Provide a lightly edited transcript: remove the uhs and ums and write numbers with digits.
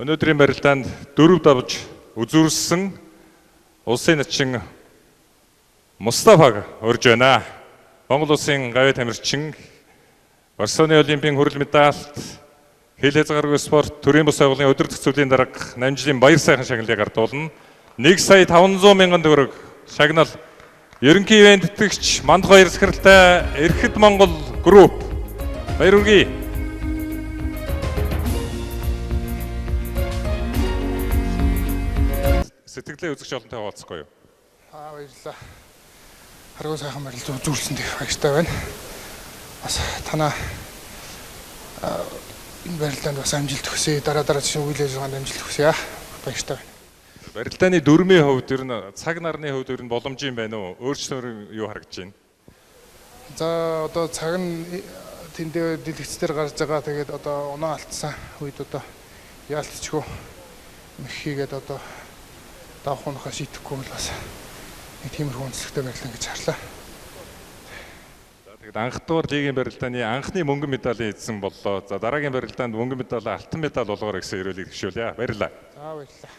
Өнөөдрийн барилдаанд 4 давж үзүүрсэн улсын начин Мустафаг урьж байна. Монгол улсын гавьяа тамирчин, Барселоны Олимпийн хүрэл медальт, хил хязгааргүй спорт төрийн бус байгууллагын өдөр төсвөлийн дарга намжлын баяр сайхан шагналыг ардуулна. 1,500,000 төгрөг шагнал ерөнхий ивент тэтгэгч Манд баяр захиралтай Эрхэт Монгол групп. Баяр хүргэе. Сэтгэлээ үзэгч олонтой хуваалцахгүй юу? Баярлалаа. Харгуй сайхан барилдаа үзүүлсэнд их баяртай байна. Бас танаа энэ барилдаанд бас амжилт хүсье. Дараа чинь үйл ажиллагаанд амжилт хүсье. Баяртай байна. Барилдааны дүрмийн хувьд ер нь цаг нарны хувьд ер нь боломж юм байна уу? Өөрчлөлт юу харагдаж байна? За одоо цаг нь тэндээ дэлгэцээр гарч байгаа. Тэгээд одоо унаа алдсан үед одоо яалтчгүй мөхийгээд одоо давхуунахаа шийдэхгүй бол бас нэг тиймэрхүү үнэлэхтэй барилдан гэж харлаа. За тэгэд анх дугаар лигийн барилдааны анхны мөнгөн медалийн эзэн боллоо. За дараагийн барилдаанд мөнгөн медаль, алтан медаль олгоорой гэсэн ерөөлийг гişүүлье. Баярлалаа. За баярлалаа.